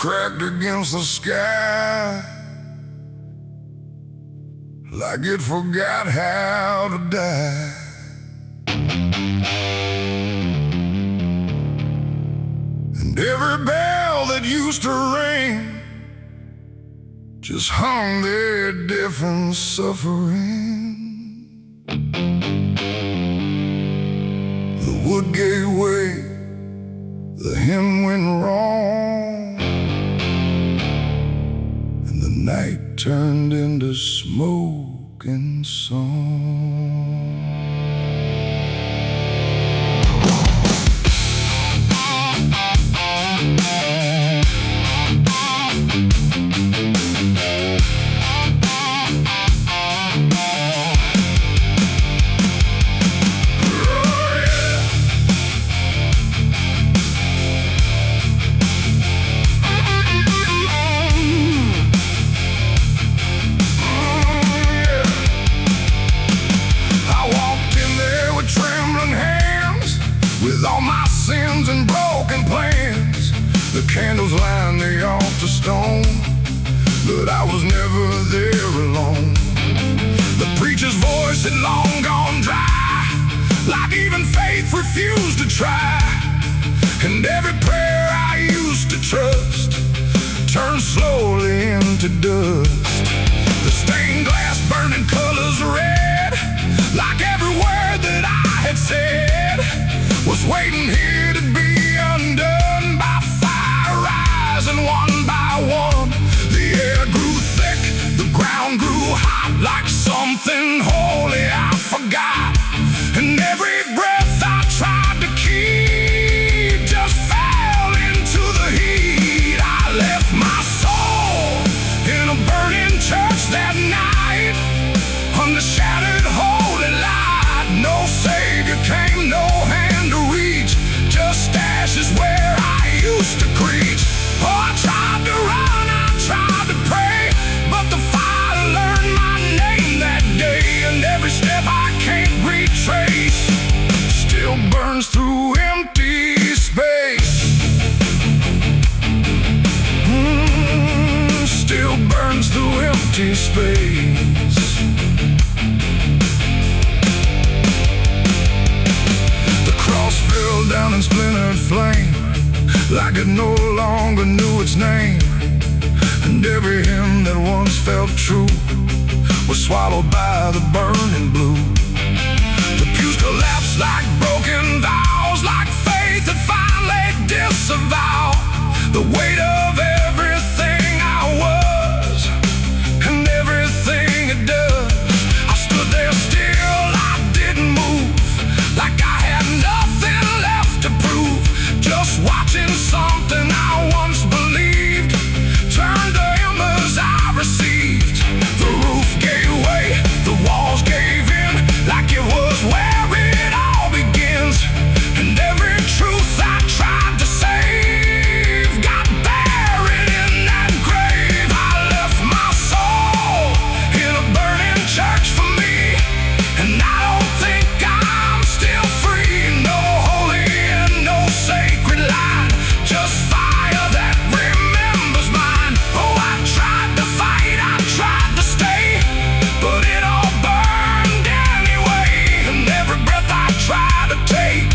cracked against the sky, like it forgot how to die. And every bell that used to ring just hung there deaf and suffering. The wood gave way, the hymn went wrong, and the night turned into smoke and song. With all my sins and broken plans, the candles line the altar stone, but I was never there alone. The preacher's voice had long gone dry, like even faith refused to try. And every prayer I used to trust turned slowly into dust. The stained glass burning colors red, like every word that I had said was waiting here to be undone by fire rising one by one. The air grew thick, the ground grew hot, like something holy I forgot. And every breath I tried to keep just fell into the heat. I left my soul in a burning church that night, under shattered holy light. No savior came, no hand to reach, just ashes where I used to preach. Oh, I tried to run, I tried to pray, but the fire learned my name that day. And every step I can't retrace still burns through empty space. Still burns through empty space. Fell down in splintered flame, like it no longer knew its name. And every hymn that once felt true was swallowed by the burning blue. The pews collapsed like broken vows, like faith that finally disavowed the weight of everything I was and everything it does. I stood there still, I didn't move, like I had nothing left to prove, just watching something I once believed turn to embers I received. The roof gave way, the walls gave in, like it was where it all begins. And every truth I tried to save got buried in that grave. I left my soul in a burning church for me, and I don't think I'm still free. No holy and no sacred line, just fire that remembers mine. Oh, I tried to fight, I tried to stay, but it all burned anyway. And every breath I try to take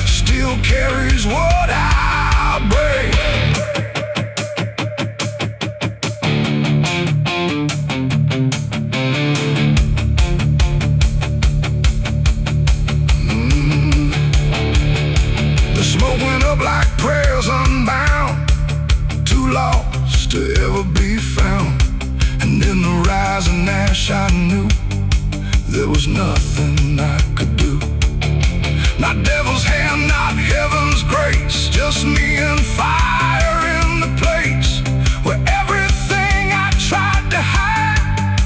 still carries what I break. The smoke went up like prayers unbound, too lost to ever be found. And in the rising ash I knew there was nothing I could do. Not devil's hand, not heaven's grace, just me and fire in the place where everything I tried to hide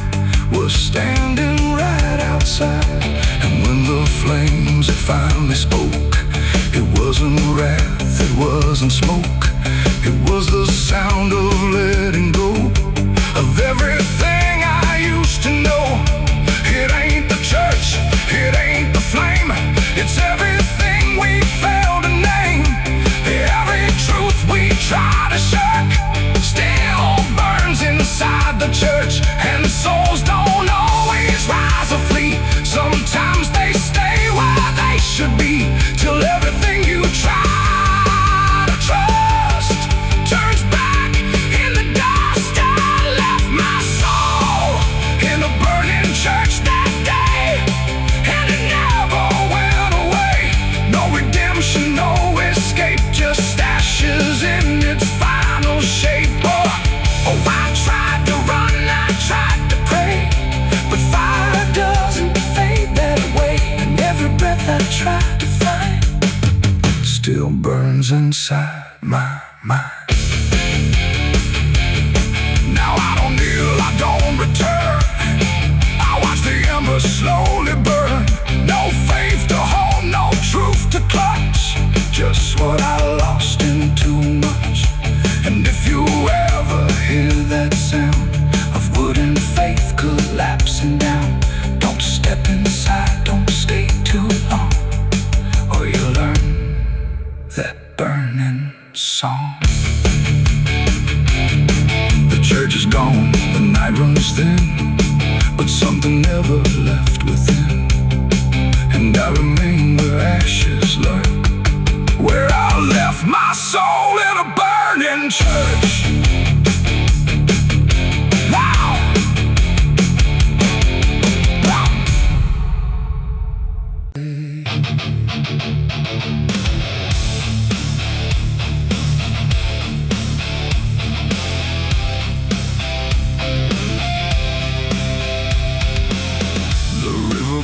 was standing right outside. And when the flames had finally spoke, it wasn't wrath, it wasn't smoke, it was the sound of letting go of everything I used to know. It ain't the church, it ain't the flame, it's everything we failed to name. Every truth we try to shirk tried to find still burns inside my mind. Now I don't kneel, I don't return. I watch the embers slowly burn. No faith to hold, no truth to clutch. Just what I lost in too much. And if you ever hear that sound of wooden faith collapsing down, don't step inside, don't stay too long, or you'll learn that burning song. The church is gone, the night runs thin, but something never left within. And I remain where ashes lurk, where I left my soul in a burning church. Now,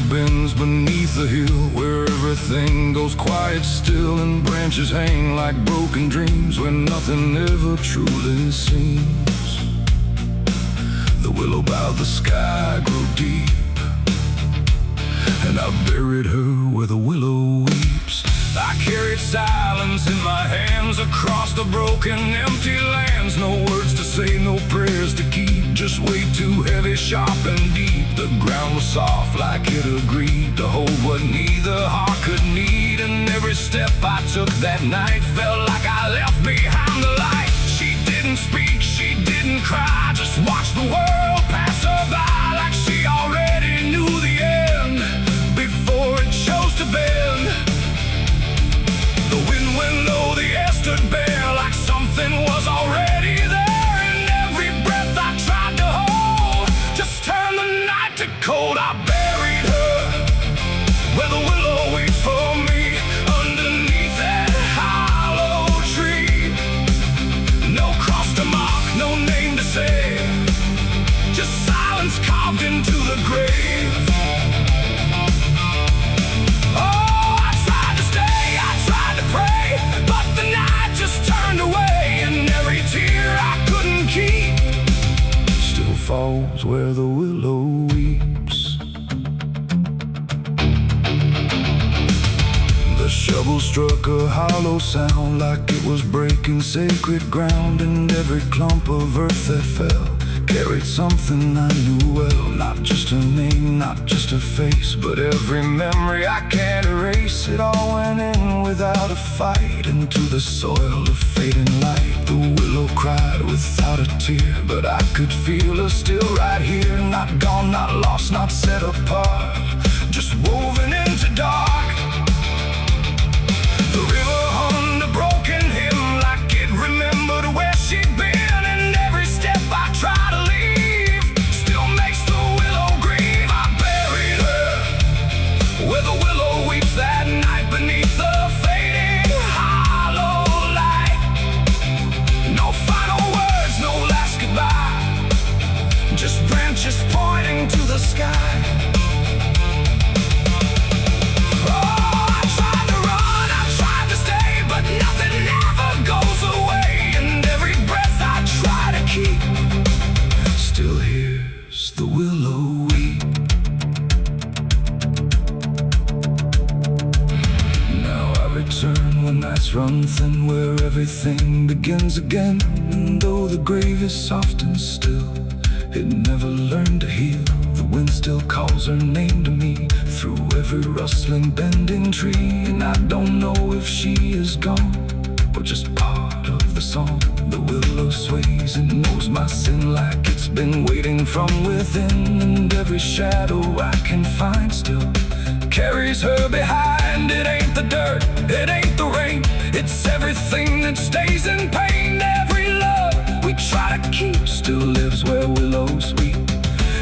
bends beneath the hill, where everything goes quiet still, and branches hang like broken dreams, where nothing ever truly seems. The willow by the sky grew deep, and I buried her where the willow weeps. I carried silence in my hands across the broken, empty lands. No words to say, no prayers to keep, just weight too heavy, sharp and deep. The ground was soft like it agreed to hold what neither heart could need. And every step I took that night felt like I left behind the light. She didn't speak, she didn't cry, just watched the world pass her by, like she already knew the end before it chose to bend. The wind went low, the air stood bare, like something was already there. And every breath I tried to hold just turned the night to cold. I buried her where the willow weeps for me, underneath that hollow tree. No cross to mark, no name to say, just silence carved into the grave. Oh, I tried to stay, I tried to pray, but the night just turned away. And every tear I couldn't keep still falls where the willow weeps. The shovel struck a hollow sound, like it was breaking sacred ground. And every clump of earth that fell carried something I knew well. Not just her name, not just her face, but every memory I can't erase. It all went in without a fight, into the soil of fading light. The willow cried without a tear, but I could feel her still right here. Not gone, not lost, not set apart, just woven into dark. The river hummed a broken hymn, like it remembered where she'd been. And every step I tried to leave still makes the willow grieve. I buried her where the willow weeps that night, beneath the fading hollow light. No final words, no last goodbye, just branches pointing to the sky. The willow weep. Now I return when nights run thin, where everything begins again. And though the grave is soft and still, it never learned to heal. The wind still calls her name to me through every rustling, bending tree. And I don't know if she is gone or just part of the song. The willow sways and knows my sin, like it's been waiting from within. And every shadow I can find still carries her behind. It ain't the dirt, it ain't the rain, it's everything that stays in pain. Every love we try to keep still lives where willows weep.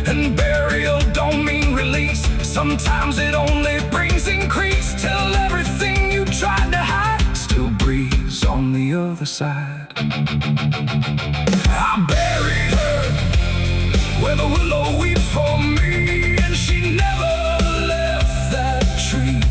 And burial don't mean release, sometimes it only brings increase, till everything you tried to hide still breathes on the other side. I buried her where the willow weeps for me, and she never left that tree.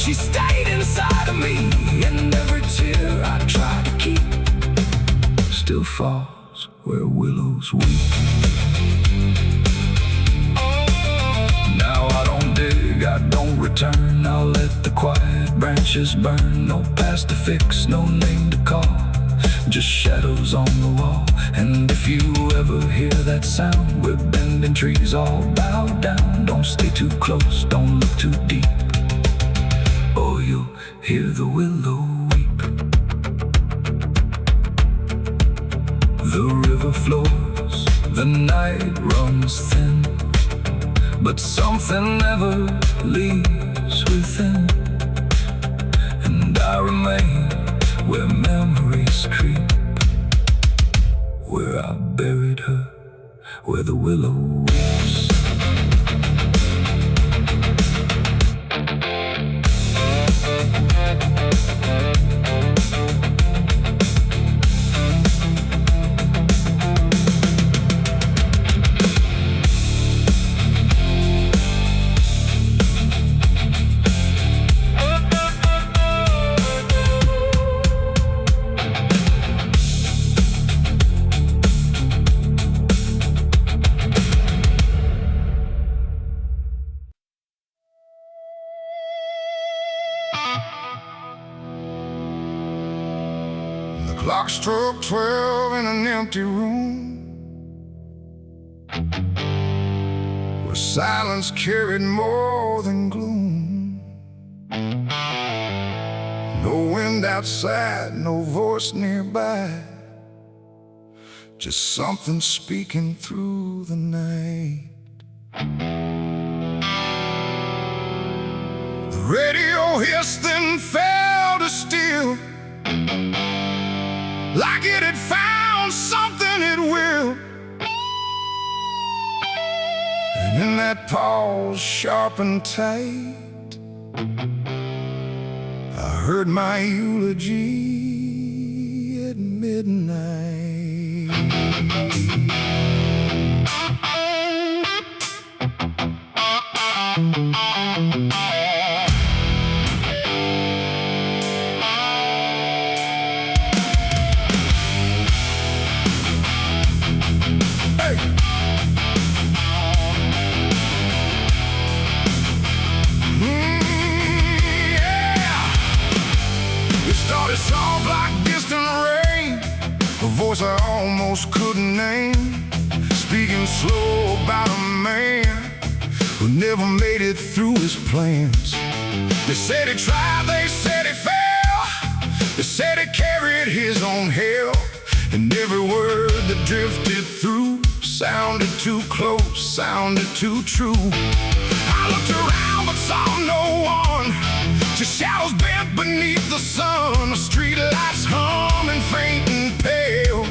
She stayed inside of me, and every tear I tried to keep still falls where willows weep. Now I don't dig, I don't return. I'll let the quiet branches burn. No past to fix, no name to call, just shadows on the wall. And if you ever hear that sound, we're bending trees all bowed down. Don't stay too close, don't look too deep, or you'll hear the willow weep. The river flows, the night runs thin, but something never leaves within. And I remain where memories creep, where I buried her, where the willow weeps. The clock struck 12 in an empty room, where silence carried more than gloom. No wind outside, no voice nearby, just something speaking through the night. The radio hissed and fell to still, like it had found something it will. And in that pause, sharp and tight, I heard my eulogy at midnight. Started soft like distant rain, a voice I almost couldn't name, speaking slow about a man who never made it through his plans. They said he tried, they said he failed, they said he carried his own hell, and every word that drifted through sounded too close, sounded too true. I looked around but saw no one, just shadows bent beneath the sun, the street lights humming faint and pale,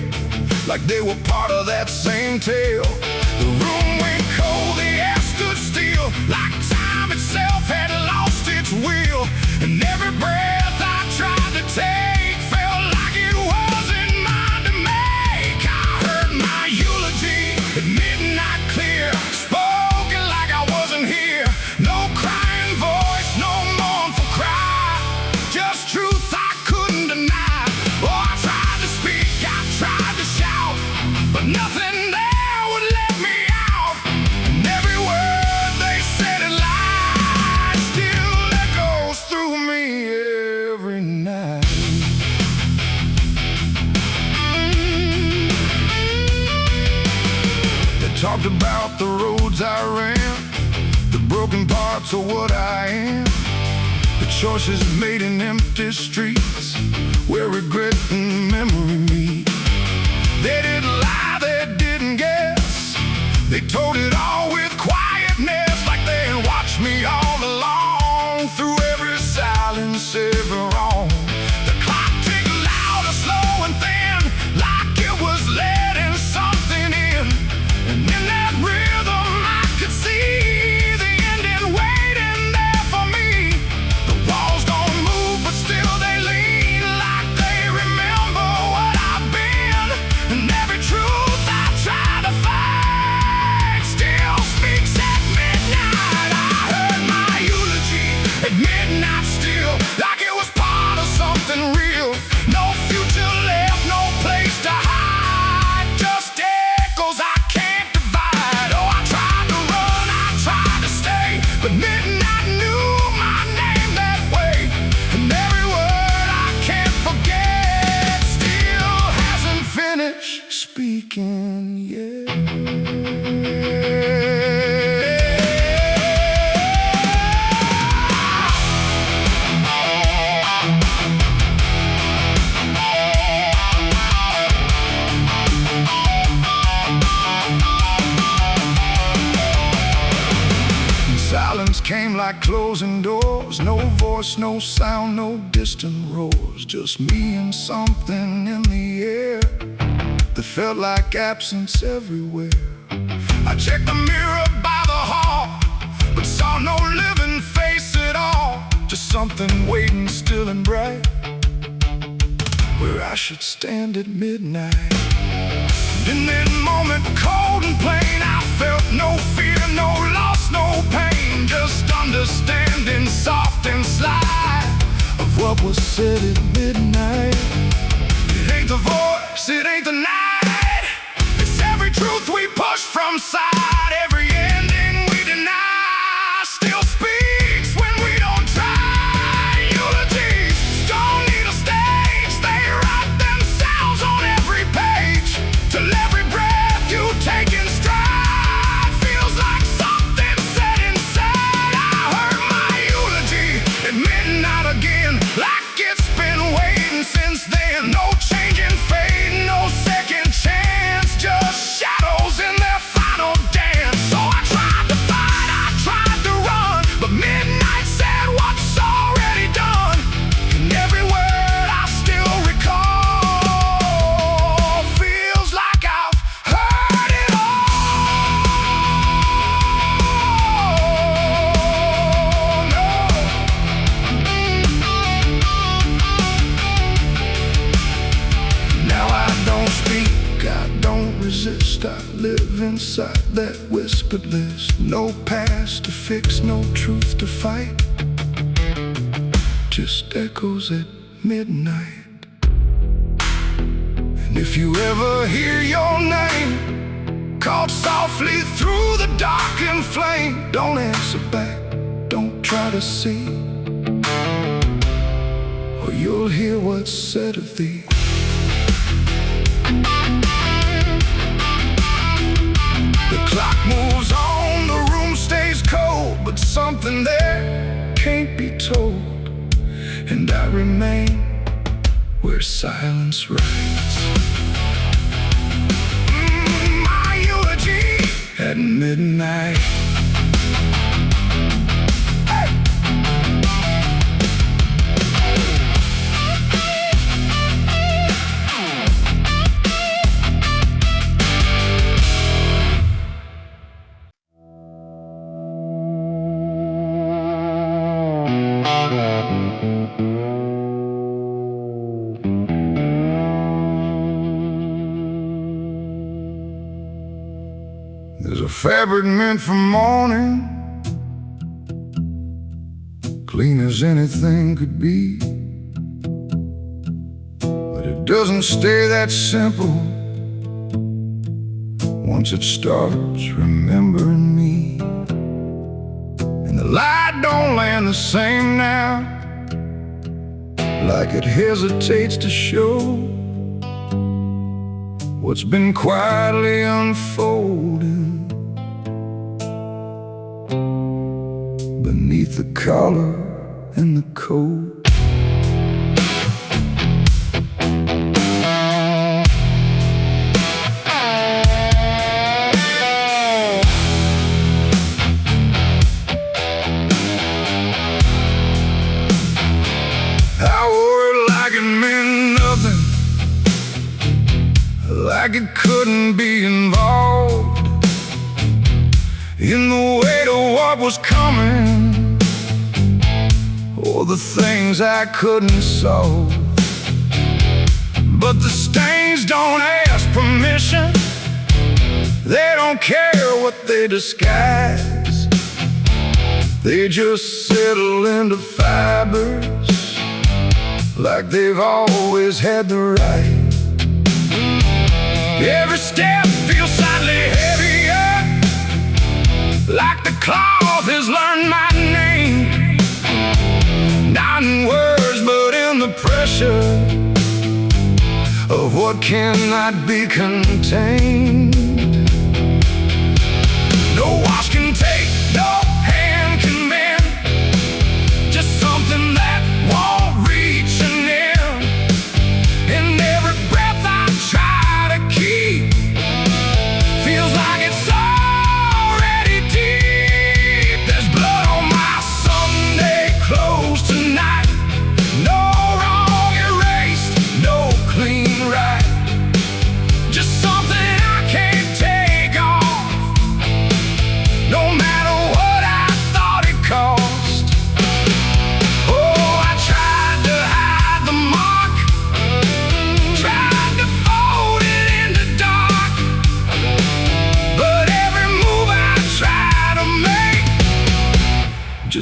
like they were part of that same tale. The room went cold, the air stood still, like time itself had lost its will. And every breath I tried to take felt like it wasn't mine to make. I heard my eulogy at midnight clear, spoken like I wasn't here. No crying voice, no mournful cry, just truth I couldn't deny. Oh, I tried to speak, I tried to shout, but nothing there would let me out. And every word they said in lies still echoes through me every night. They talked about the roads I ran, the broken parts of what I am, the choices made in empty streets where regret and memory meet. They didn't lie, they didn't guess, they told it all with quietness, like they had watched me all along, through every silence, every wrong. The clock ticked loud or slow and thin, like it was letting something in. And in that rhythm I could see the ending waiting there for me. The walls don't move, but still they lean, like they remember what I've been. And every truth I try to find still speaks at midnight. I heard my eulogy at midnight still. like closing doors. No voice, no sound, no distant roars. Just me and something in the air that felt like absence everywhere. I checked the mirror by the hall, but saw no living face at all. Just something waiting still and bright, where I should stand at midnight. And in that moment, cold and plain, I felt no fear, no loss, no pain. Just understanding, soft and sly, of what was said at midnight. It ain't the voice, it ain't the night. It's every truth we push from side. Every ending we deny still speaks when we don't try. Eulogies don't need a stage, they write themselves on every page. Till every breath you take in stride feels like something set inside. I heard my eulogy at midnight again, like it's been waiting since then. No changing fate, no second chance, just shadows in their final dance. So I tried to fight, I tried to run, but midnight said what's already done. And every word I still recall feels like I've heard it all. No. Now I don't speak, I don't resist. I live inside that whispered list. No past to fix, no truth to fight, just echoes at midnight. And if you ever hear your name called softly through the darkened flame, don't answer back, don't try to see, or you'll hear what's said of thee. The clock moves on, the room stays cold, but something there can't be told. And I remain where silence writes. My eulogy at midnight. There's a fabric meant for mourning, clean as anything could be, but it doesn't stay that simple once it starts remembering me. And the light don't land the same now, like it hesitates to show what's been quietly unfolding beneath the collar and the coat. I wore it like it meant nothing, like it couldn't be involved in the weight of what was coming, or the things I couldn't solve. But the stains don't ask permission, they don't care what they disguise. They just settle into fibers, like they've always had the right. Every step feels slightly heavier, like the cloth has learned my name. Not in words, but in the pressure of what cannot be contained. No wash can take, no hand can mend, just something that won't reach an end. And every breath I try to keep feels like it's already deep. There's blood on my soul.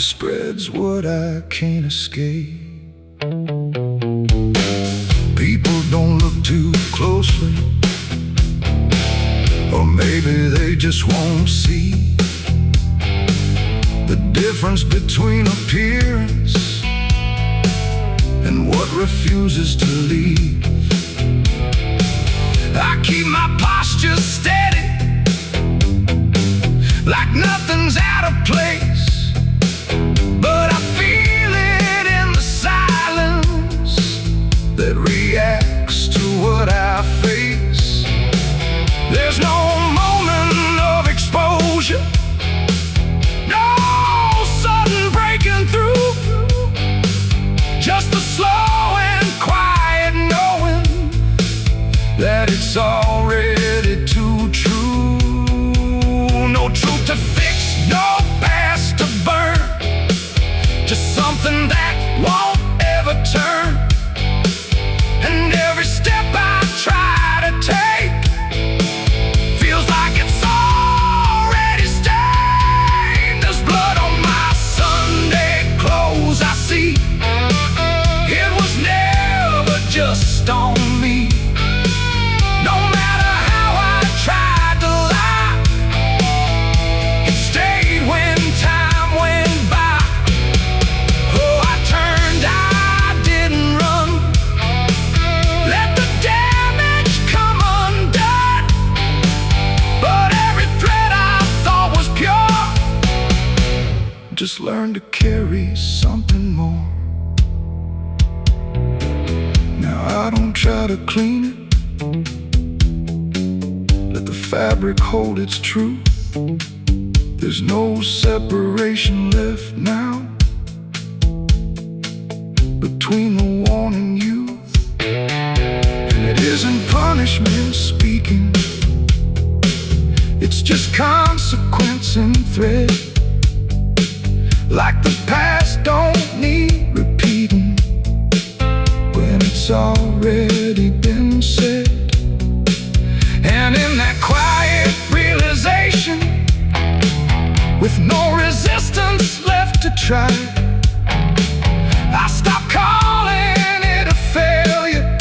just spreads what I can't escape. People don't look too closely, or maybe they just won't see the difference between appearance and what refuses to leave. I keep my posture steady, like nothing's out of place, but I feel it in the silence that reacts to what I face. There's no moment of exposure, no sudden breaking through, just the slow and quiet knowing that it's already too true. No truth to fix, no past to burn, just something that won't ever turn. And every step I try to take feels like it's already stained. There's blood on my Sunday clothes, I see. It was never just on me. No matter how I tried to lie, it stayed when time went by. Oh, I turned, I didn't run, let the damage come undone. But every thread I thought was pure just learned to carry something more. Now I don't try to clean it, let the fabric hold its truth. There's no separation left now between the worn and youth. And it isn't punishment speaking, it's just consequence in thread. Like the past don't need repeating when it's already been said. And in that quiet realization, with no resistance left to try, I stop calling it a failure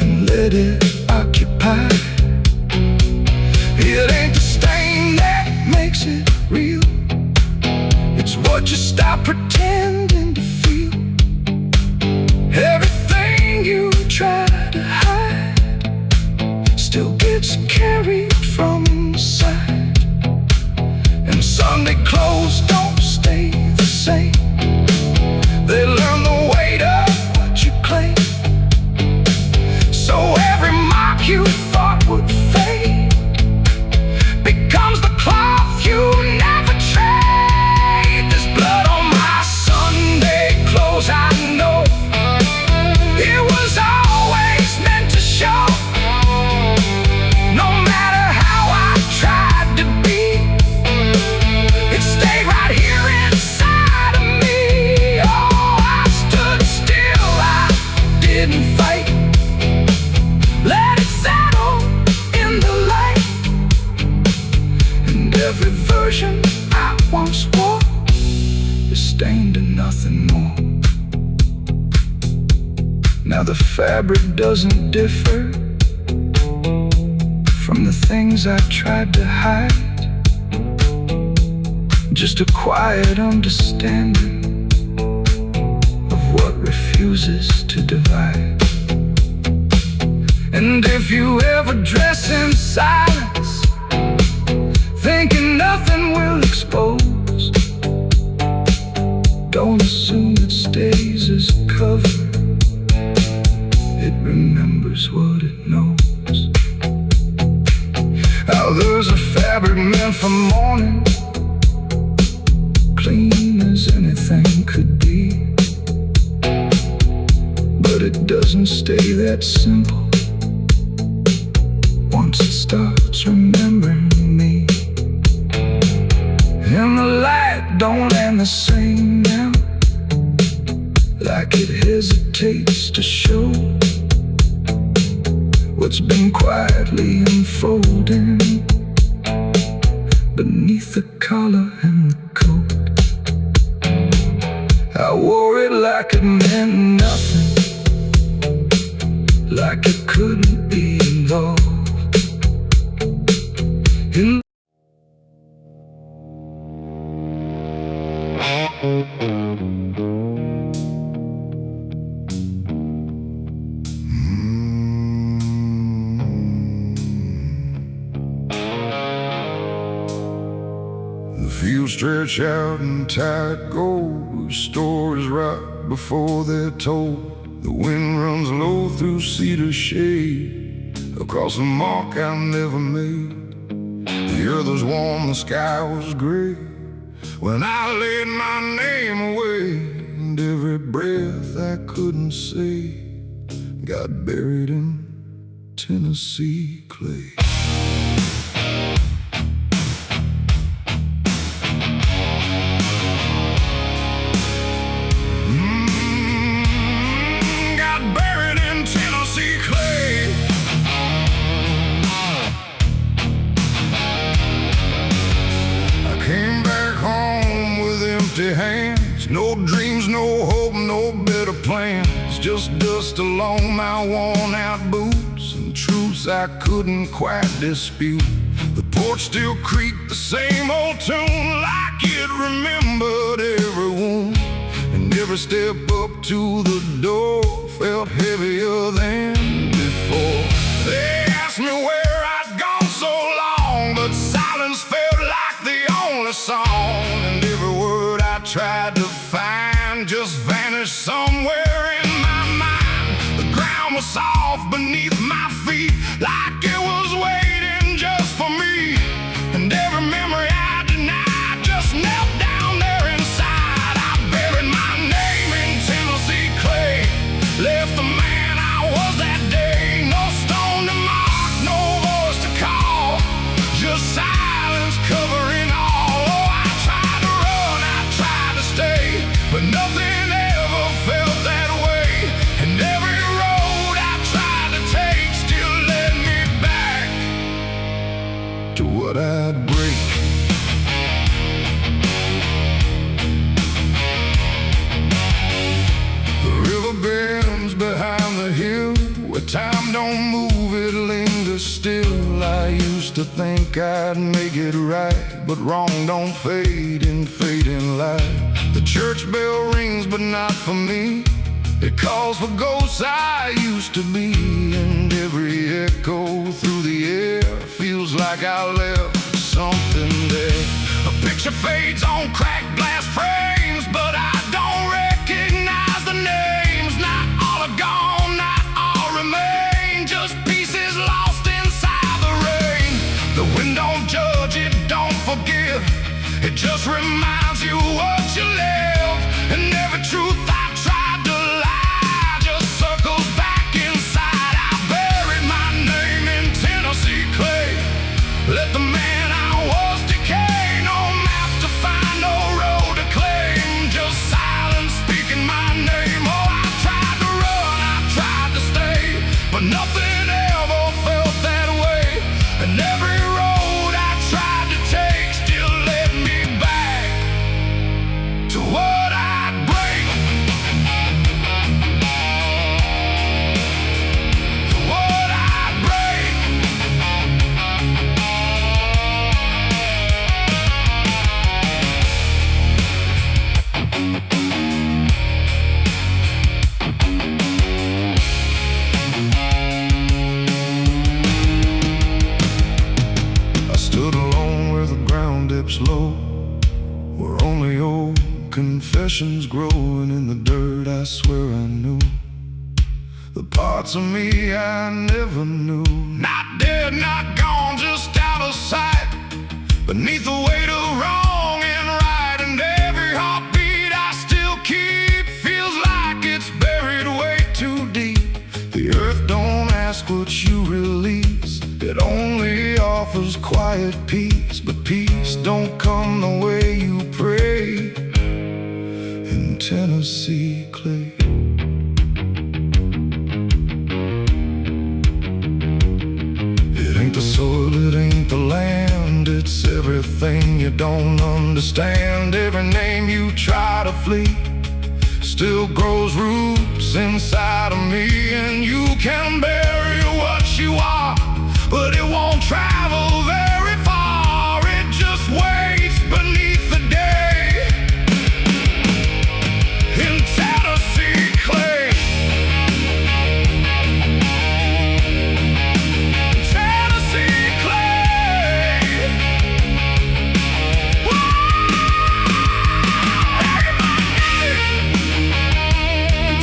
and let it occupy. It ain't the stain that makes it real, it's what you stop pretending to feel. Everything you try to hide still gets carried from inside. And Sunday clothes don't stay the same, they learn the weight of what you claim. So every mark you thought would fade becomes the cloth you never trade. There's blood on my Sunday clothes, I know. It was always meant to show. No matter how I tried to be, it stayed right here inside of me. Oh, I stood still, I didn't fight, let it settle in the light. And every version I once wore is stained to nothing more. Now the fabric doesn't differ from the things I tried to hide, just a quiet understanding of what refuses to divide. And if you ever dress in silence, thinking nothing will expose, don't assume it stays as cover, it remembers what it knows. Now there's a fabric meant for mourning, clean as anything could be, but it doesn't stay that simple once it starts remembering me. And the light don't land the same now, like it hesitates to show what's been quietly unfolding beneath the collar and the coat. like it meant nothing, like it couldn't be involved in. The fields stretch out and tide goes, stories right before they're told. The wind runs low through cedar shade, across a mark I never made. The earth was warm, the sky was gray, when I laid my name away. And every breath I couldn't say got buried in Tennessee clay. Hands, no dreams, no hope, no better plans, just dust along my worn out boots and truths I couldn't quite dispute. The porch still creaked the same old tune, like it remembered every wound, and every step up to the door felt heavier than before. They asked me where I'd gone so long, but silence felt like the only song, and every word I tried to find just vanished somewhere in my mind. The ground was soft beneath my feet, like it was waiting just for me, and every memory I denied just knelt down there inside. I buried my name in Tennessee clay, left the man I was that day. No stone to mark, no voice to call, just silence covering all. But nothing ever felt that way, and every road I tried to take still led me back to what I'd break. The river bends behind the hill, where time don't move, it lingers still. I used to think I'd make it right, but wrong don't fade in fading light. The church bell rings, but not for me. It calls for ghosts I used to be, and every echo through the air feels like I left something there. A picture fades on cracked glass frames, but I don't recognize the names. Not all are gone, not all remain, just pieces lost inside the rain. The wind don't judge, it don't forgive, it just reminds you what you live, and every truth I tried to lie just circles back inside. I buried my name in Tennessee clay, let the man I was decay. No map to find, no road to claim, just silence speaking my name. Oh, I tried to run, I tried to stay, but nothing ever felt that way, and every road I tried to take still led me back to what I'd break, to what I'd break. I stood alone where the ground dips low, where only old confessions growing in the dirt I swear I knew. The parts of me I never knew, not dead, not gone, just out of sight, beneath the weight of wrong and right. And every heartbeat I still keep feels like it's buried way too deep. The earth don't ask what you release, it only offers quiet peace. But peace don't come the way you pray in Tennessee clay. It ain't the soil, it ain't the land, it's everything you don't understand. Every name you try to flee still grows roots inside of me. And you can bury what you are, but it won't travel very far. It just waits beneath the day in Tennessee clay. Tennessee clay.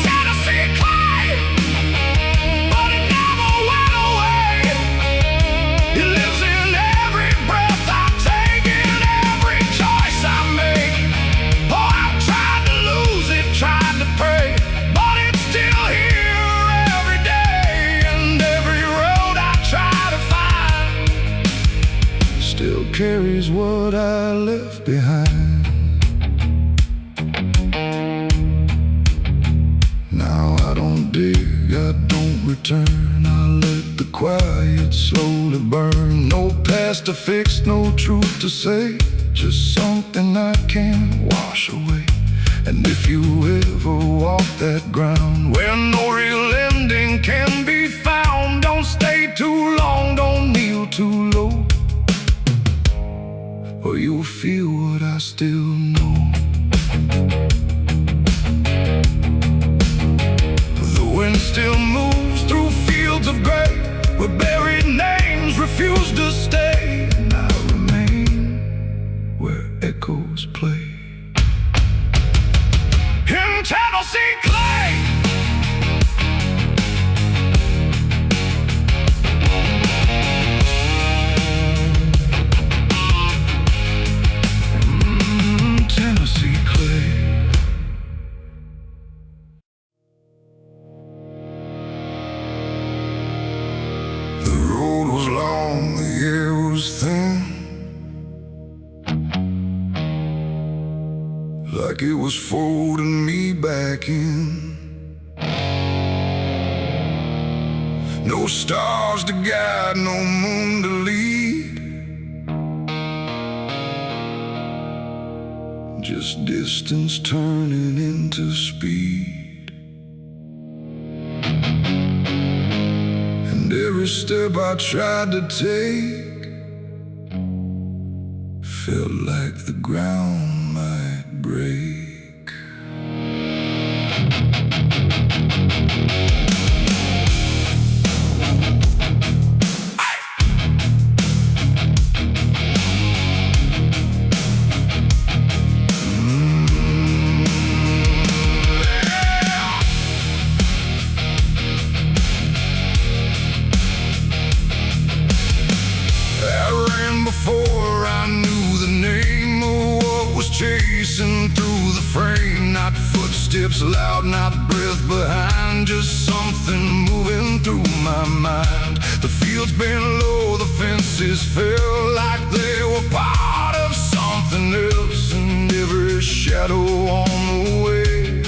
Tennessee clay. But it never went away. It lives in every breath I take, in every choice I make. Oh, I've tried to lose it, tried to pray, but it's still here every day. And every road I try to find still carries what I left behind. Now I don't dig, I don't return. I let the quiet slowly burn. No past to fix, no truth to say, just something I can't wash away. And if you ever walk that ground where no real ending can be found, don't stay too long, don't kneel too low, or you'll feel what I still know. The wind still moves through fields of gray, where buried names refuse to stay. And I remain where echoes play. In Tennessee clay. Tennessee clay. The road was long, the air was thin, like it was folding me back in. No stars to guide, no moon to lead, just distance turning into speed. And every step I tried to take felt like the ground might break. Before I knew the name of what was chasing through the frame, not footsteps loud, not breath behind, just something moving through my mind. The fields bent low, the fences felt like they were part of something else, and every shadow on the way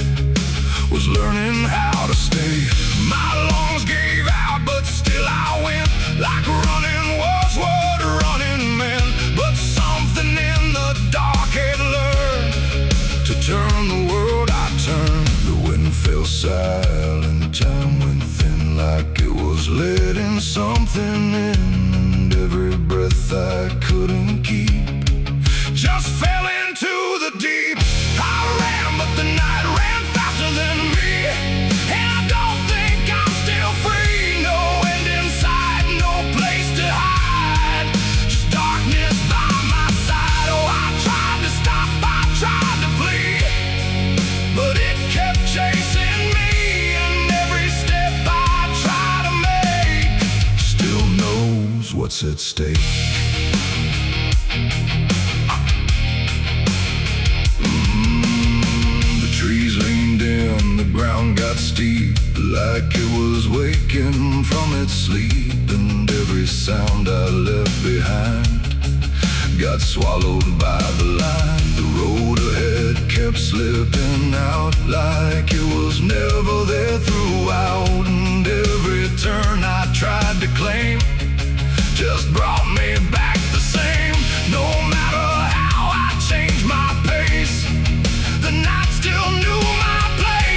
was learning how to stay. My lungs gave out, but still I went, like running was what running meant. But something in the dark had learned to turn the world I turned. The wind fell silent, time went thin, like it was letting something in. And every breath I couldn't keep just fell into the deep. I ran, but the night ran faster than me, and I don't think I'm still free. No end in sight, no place to hide, just darkness by my side. Oh, I tried to stop, I tried to flee, but it kept chasing me. And every step I try to make still knows what's at stake. Trees leaned in, the ground got steep, like it was waking from its sleep. And every sound I left behind got swallowed by the line. The road ahead kept slipping out, like it was never there throughout. And every turn I tried to claim just brought me back the same. No matter how I changed my pace, the night still knew my place.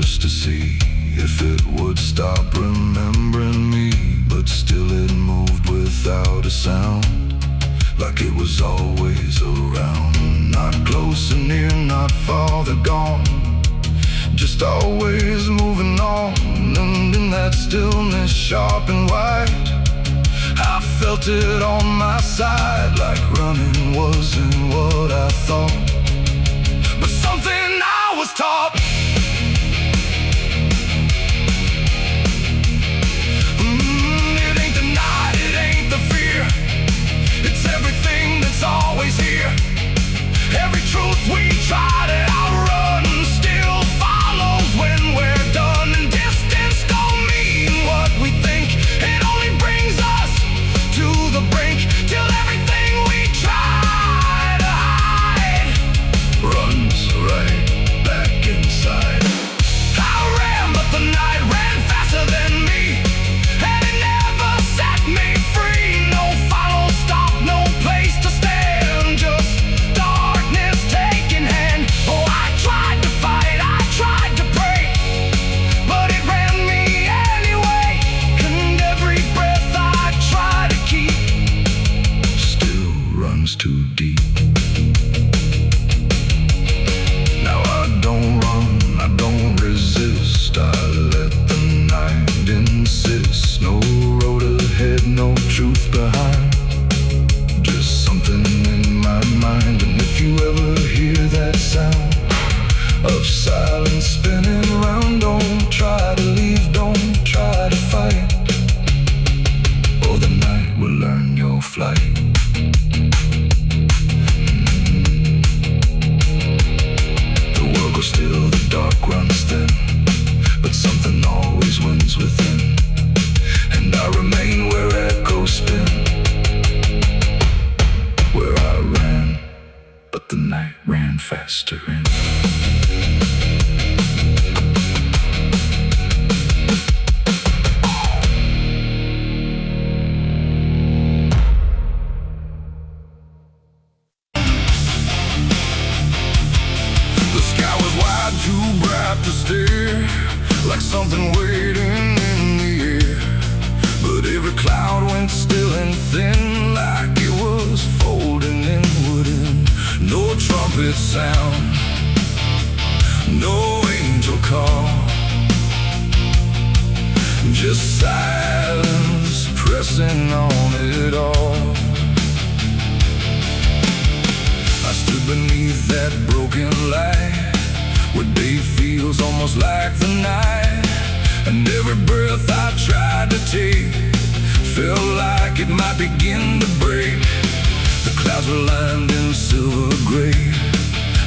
just to see if it would stop remembering me. But still it moved without a sound, like it was always around. Not close and near, not farther gone, just always moving on. And in that stillness, sharp and wide, I felt it on my side, like running wasn't what I thought, but something I was taught. It ain't the night, it ain't the fear, it's everything that's always here. Every truth we try to outrun still follows when we're done. And distance don't mean what we think, it only brings us to the brink, till everything we try to hide runs right back inside. I ran, but the night ran faster than me, and it never set me free. No final stop, no place to stand, just darkness taking hand. Oh, I tried to fight, I tried to pray, but it ran me anyway. And every breath I try to keep still runs too deep. Now I don't run, I don't resist, I let the night insist. No road ahead, no truth behind, just something in my mind. And if you ever hear that sound of silence spinning around, don't try to leave, don't try to fight, or the night will learn your flight. The world goes still, the dark runs thin, but something always wins within. And I remain where echoes spin, where I ran, but the night ran faster in. The sky was wide, too bright to stare, like something waiting in the air. But every cloud went still and thin, like it was folding inward in. No trumpet sound, no angel call, just silence pressing on it all. I stood beneath that broken light, where day feels almost like the night. And every breath I tried to take felt like it might begin to break. The clouds were lined in silver gray,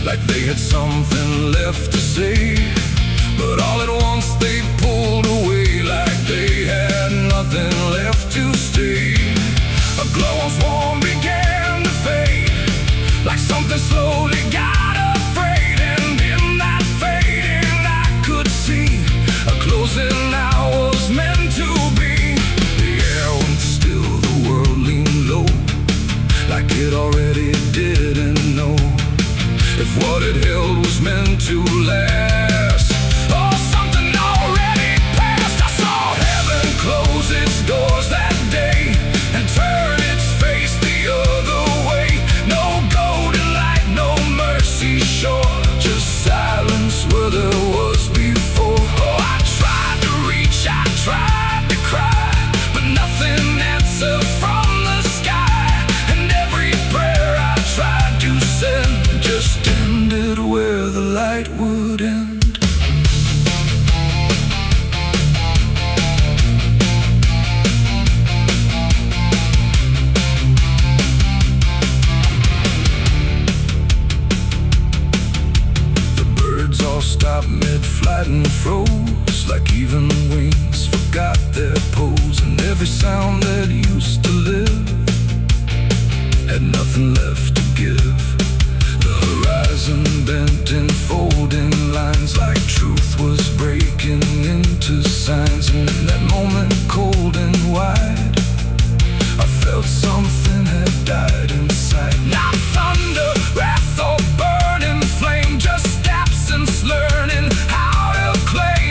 like they had something left to say. But all at once they pulled away, like they had nothing left to stay. A glow on swarm began to fade, like something slowly got afraid. And in that fading I could see a closing I was meant to be. The air went still, the world leaned low, like it already didn't know if what it held was meant to last. Oh, something already passed. I saw heaven close its doors that day and turn its face the other way. No golden light, no mercy shore, just silence where there was before. Oh, I tried to reach, I tried to cry, but nothing answered from the sky. And every prayer I tried to send just ended where the light would end. The birds all stopped mid-flight and froze, like even wings forgot their pose. And every sound that used to live had nothing left to give. The horizon bent in folding lines, like truth was breaking into signs. And in that moment, cold and wide, I felt something had died inside. Not thunder, wrath, or burning flame, just absence learning how to claim.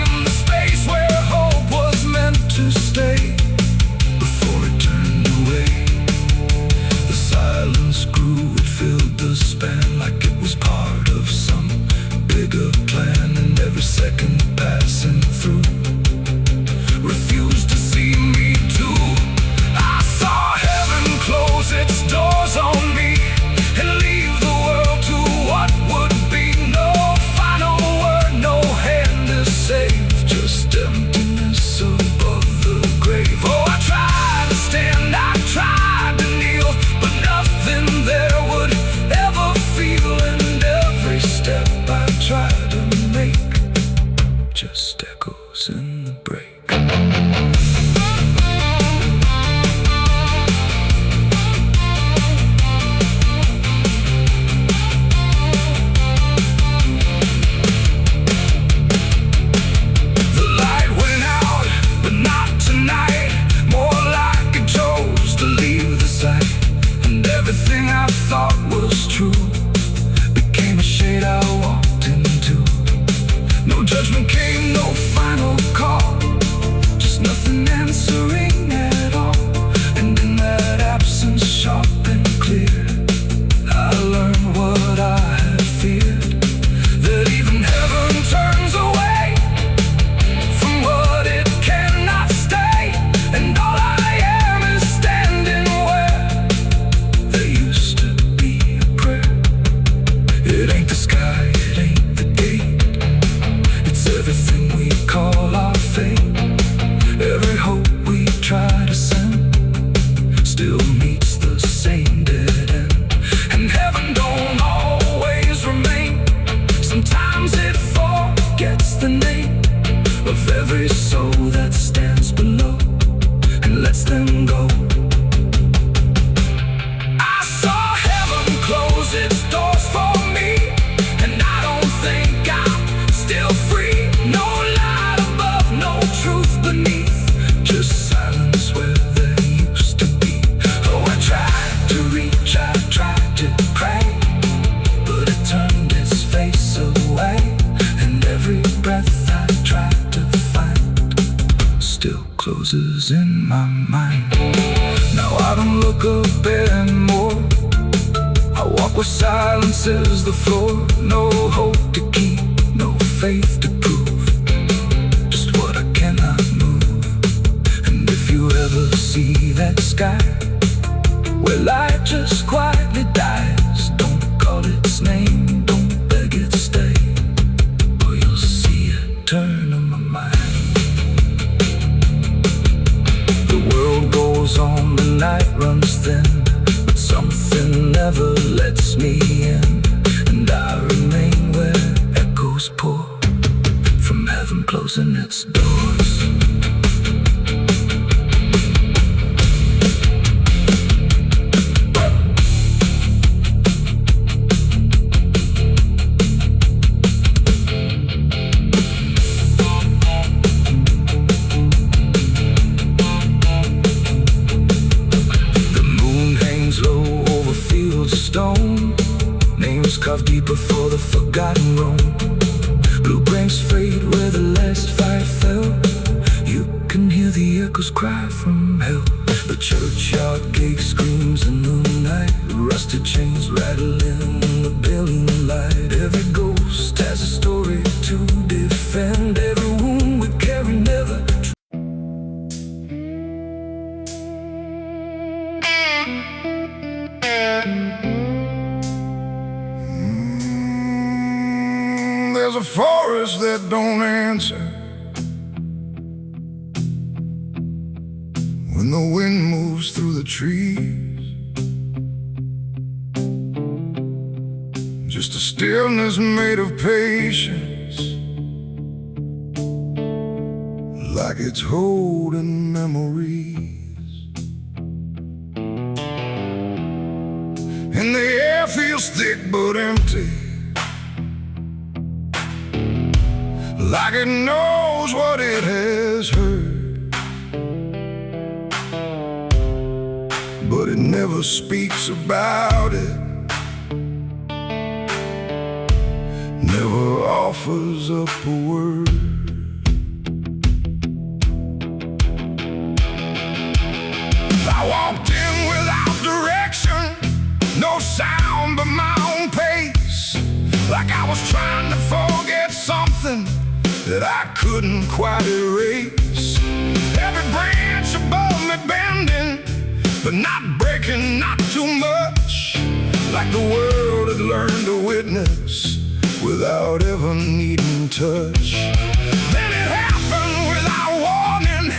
just echoes in the break. Everything I thought was true became a shade I walked into. No judgment came, no final call, just nothing answering at all. And in that absence, sharp and clear, I learned what I had feared, that even heaven turns away from what it cannot stay. And all I am is standing where there used to be a prayer. It ain't the sky, it ain't the gate, it's everything we call our fate. Every hope we try to send still meets the same dead end. And heaven don't always remain, sometimes it forgets the name of every soul that stands below and lets them go. I saw heaven close its doors for me, and I don't think I'm still free. No light above, no truth beneath, just silence where there used to be. Oh, I tried to reach, I tried to pray, but it turned its face away. And every breath I tried to find still closes in my mind. Now I don't look up anymore, I walk where silence is the floor. No hope to keep, no faith to prove, just what I cannot move. And if you ever see that sky where light just quietly dies, don't call its name, don't beg it stay, or you'll see it turn on my mind. The world goes on, the night runs thin, but something never lets me in. And I remain where echoes pour from heaven closing its doors. Stone, names carved deeper for the forgotten roam. Blue branks fade where the last fire fell. You can hear the echoes cry from hell. The churchyard gate screams in the night, rusted chains rattling in the building light. Every ghost has a story to defend, every wound we carry never. There's a forest that don't answer when the wind moves through the trees. Just a stillness made of patience, like it's holding memories. And the air feels thick but empty, like it knows what it has heard, but it never speaks about it, never offers up a word. I walked in without direction, no sound but my own pace, like I was trying to forget something that I couldn't quite erase. Every branch above me bending, but not breaking, not too much, like the world had learned to witness without ever needing touch. Then it happened without warning,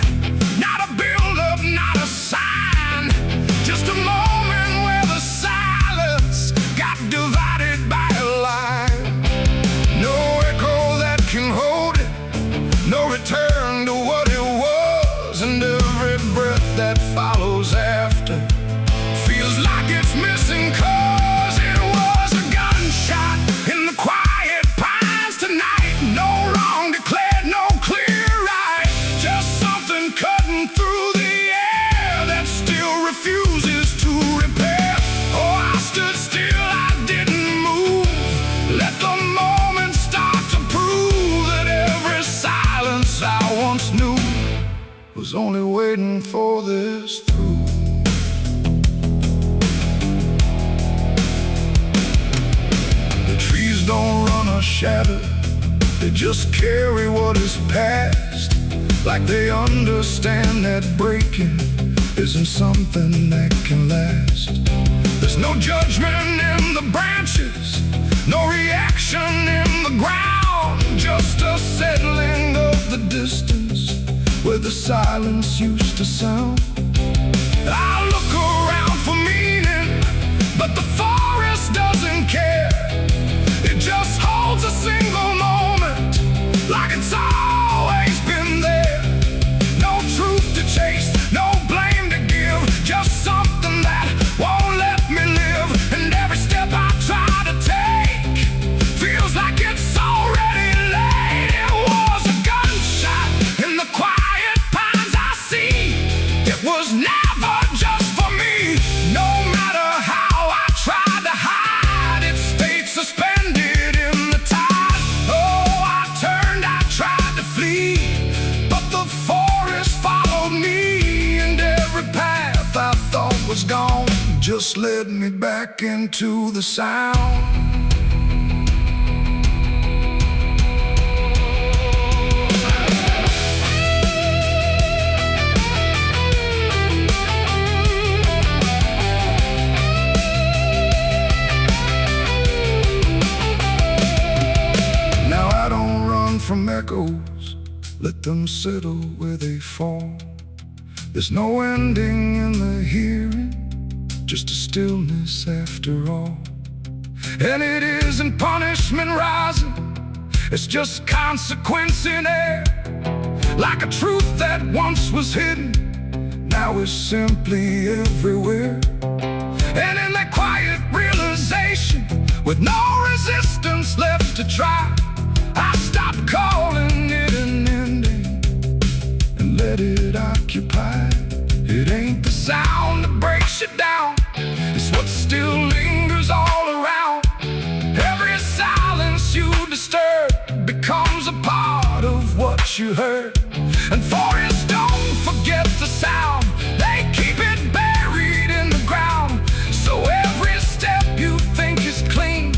not a build-up, not a sign, just a moment where the silence got divided by a line. No echo that can hold it, was only waiting for this through. The trees don't run or shatter, they just carry what is past, like they understand that breaking isn't something that can last. There's no judgment in the branches, no reaction in the ground, just a settling of the distance where the silence used to sound. I look around for meaning, but the forest doesn't care. It just holds a single moment, like it's always been there. No truth to chase, no blame to give, just something that won't let me live. And every step I try to take feels like it's already late. It was a gunshot in the quiet pines I see. It was never just for me. No matter how I tried to hide, it stayed suspended in the tide. Oh, I turned, I tried to flee, but the forest followed me, and every path I thought was gone just led me back into the sound. Now I don't run from echoes, let them settle where they fall. There's no ending in the hearing, just a stillness after all. And it isn't punishment rising, it's just consequence in air. Like a truth that once was hidden, now is simply everywhere. And in that quiet realization, with no resistance left to try, I stopped calling it an ending and let it occupy. It ain't the sound that breaks you down, it's what still lingers all around. Every silence you disturb becomes a part of what you heard. And forests don't forget the sound, they keep it buried in the ground. So every step you think is clean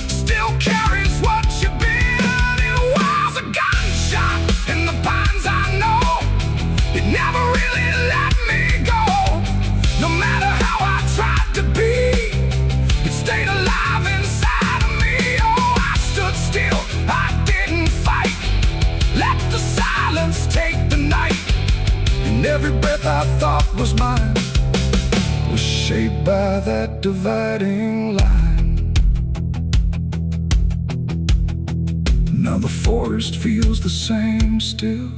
still carries what you've been. It was a gunshot in the pines, I know. It never really let me go. No matter how I tried to be, it stayed alive inside of me. Oh, I stood still, I didn't fight, let the silence take the night. And every breath I thought was mine was shaped by that dividing line. Now the forest feels the same still,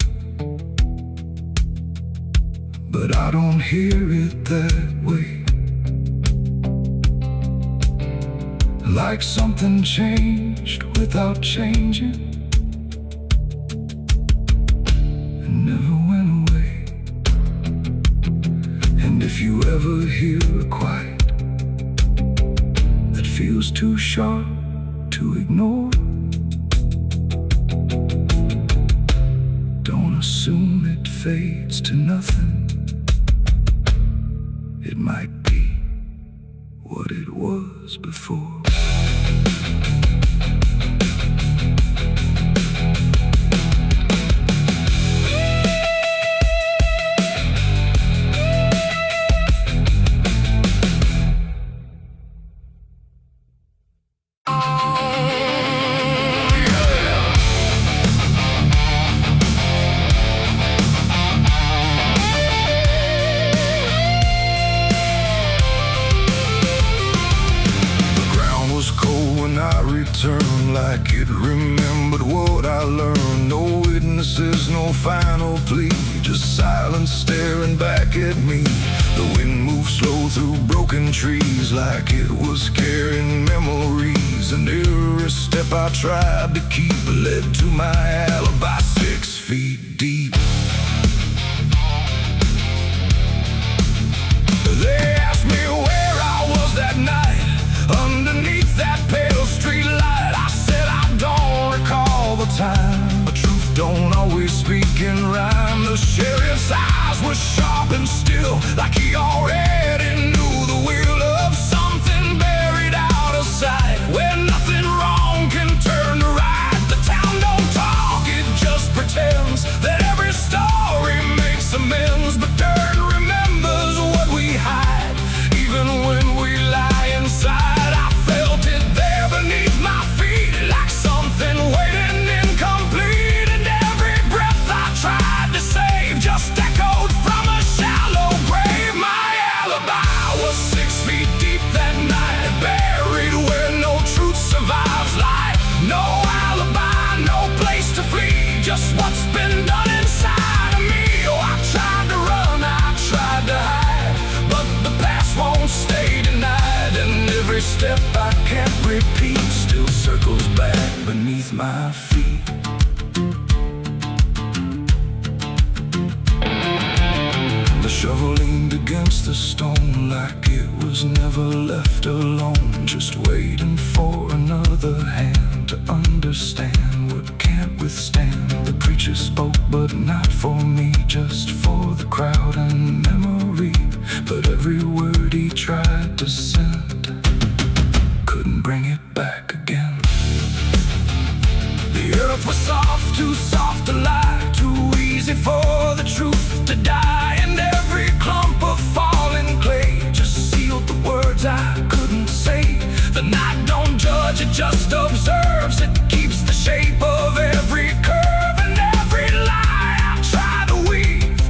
but I don't hear it that way. Like something changed without changing and never went away. And if you ever hear a quiet that feels too sharp to ignore, don't assume it fades to nothing. It might be what it was before. Like it remembered what I learned. No witnesses, no final plea, just silence staring back at me. The wind moved slow through broken trees, like it was carrying memories. And every step I tried to keep led to my alibi 6 feet deep. They asked me where I was that night, underneath that pale street light. I said I don't recall the time. The truth don't always speak in rhyme. The sheriff's eyes were sharp and still, like he already knew the wheel of something buried out of sight, where nothing wrong can turn to right. The town don't talk, it just pretends that every story makes amends, but dirt remembers what we hide, even when we lie inside. I felt it there beneath my feet, like something waiting incomplete, and every breath I tried to save just echoed from a shallow grave. My alibi was 6 feet deep that night, buried where no truth survives life. No alibi, no place to flee, just what's been done inside of me. Oh, I tried to run, I tried to hide, but the past won't stay denied, and every step I can't repeat still circles back beneath my feet. The shovel leaned against the stone like it was never left alone, just waiting for another hand to understand what can't withstand. The preacher spoke, but not for me, just for the crowd and memory. But every word he tried to send couldn't bring it back again. The earth was soft, too soft to lie, too easy for the truth to die, and every clump of falling clay just sealed the words I couldn't say. The night don't judge, it just observes, it keeps the shape of every curve, and every lie I try to weave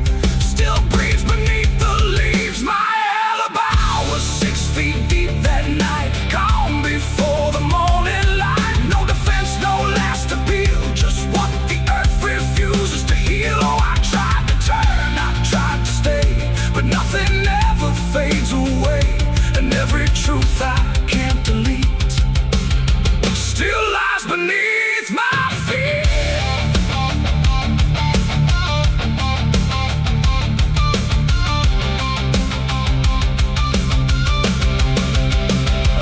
still breathes beneath the leaves. My alibi was 6 feet deep that night, calm before the morning light. No defense, no last appeal, just what the earth refuses to heal. Oh, I tried to turn, I tried to stay, but nothing ever fades away, and every truth I can't delete still lies beneath my feet.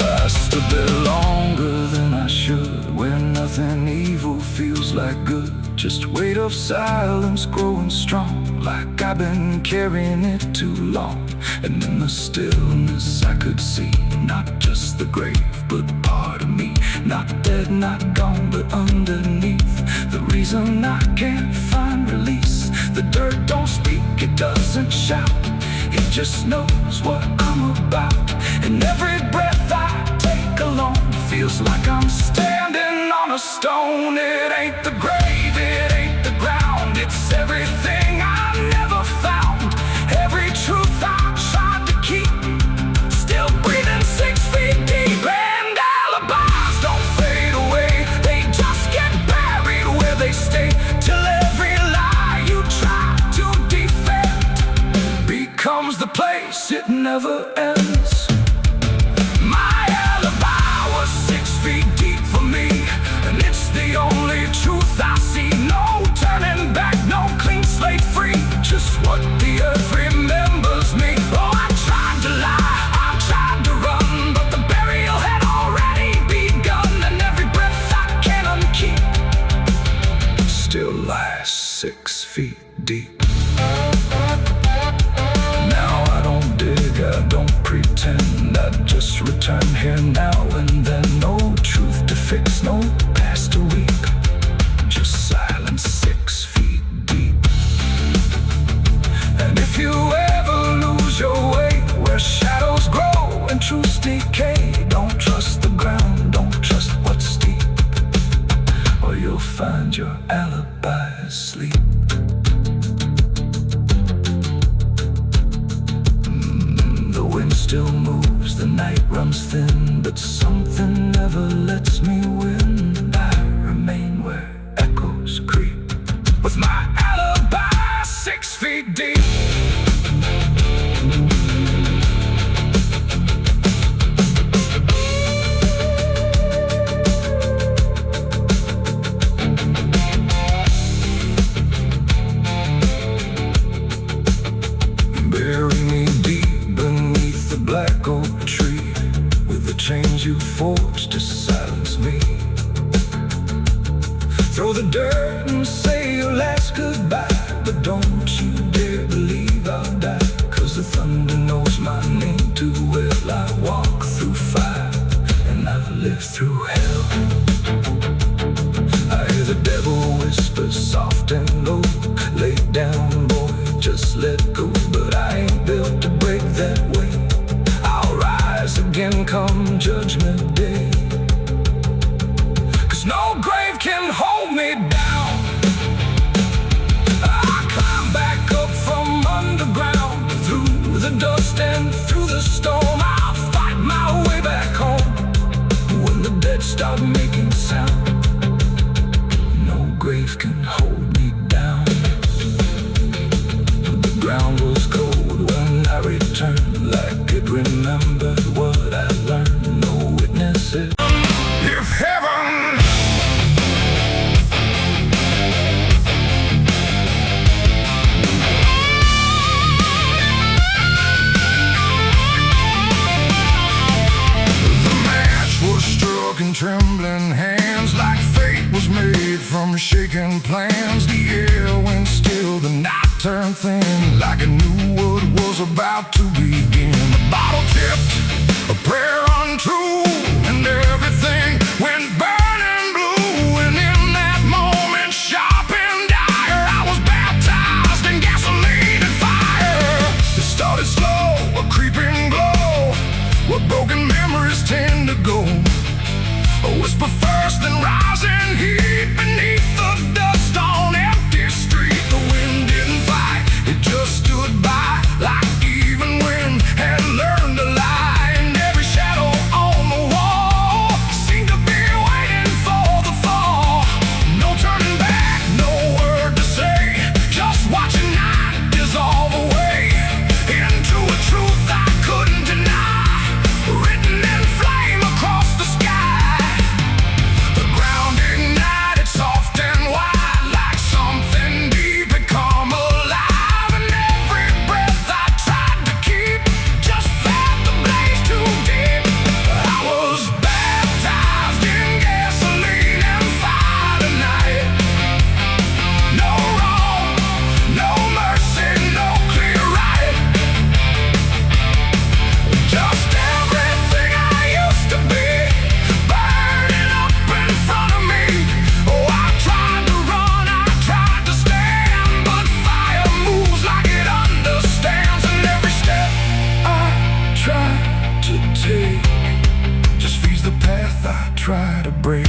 I stood there longer than I should, where nothing evil feels like good, just weight of silence growing strong, like I've been carrying it too long. And in the stillness I could see not just the grave, but part of me, not dead, not gone, but underneath. The reason I can't find release, the dirt don't speak, it doesn't shout, it just knows what I'm about. And every breath I take alone feels like I'm standing on a stone. It ain't the grave, it ain't the ground, it's everything I never found, every truth I tried to keep still breathing 6 feet deep. And alibis don't fade away, they just get buried where they stay, till every lie you try to defend becomes the place it never ends. My alibi was 6 feet deep for me, and it's the only truth I see. No turning back, no clean slate free, just what the earth remembers me. Oh, I tried to lie, I tried to run, but the burial had already begun, and every breath I can't unkeep still lies 6 feet deep. Now I don't dig, I don't pretend, I just return here now and then. No truth to fix, no past to weep, just silence 6 feet deep. And if you ever lose your way, where shadows grow and truths decay, don't trust the ground, don't trust what's steep, or you'll find your alibi asleep. The wind still moves, the night runs thin, but something never lets me win. I remain where echoes creep, with my alibi 6 feet deep. Bury me deep beneath the black oak tree, with the chains you forged to silence me. Throw the dirt and say your last goodbye, but don't you dare believe I'll die, 'cause the thunder knows my name too well. I walk through fire and I've lived through hell. I hear the devil whisper soft and low, lay down boy, just let go. But I ain't built to break that way. I'll rise again come judgment day, 'cause no grave can hold me down. I climb back up from underground, through the dust and through the storm. I'll fight my way back home when the dead start making sound. No grave can hold me down. The ground was cold when I returned, like it remembered what I learned. No witnesses. If heaven and trembling hands, like fate was made from shaking plans. The air went still, the night turned thin, like I knew what was about to begin. The bottle tipped, a prayer untrue, and everything went burning blue. And in that moment, sharp and dire, I was baptized in gasoline and fire. It started slow, a creeping glow, where broken memories tend to go. A whisper first, then rising heat beneath the dust on empty street. The wind didn't fight, it just stood by, like even wind had learned to lie. And every shadow on the wall seemed to be waiting for the fall. No turning back, no word to say, just watching night dissolve away into a truth I couldn't deny, written in flame across the sky. Try to break.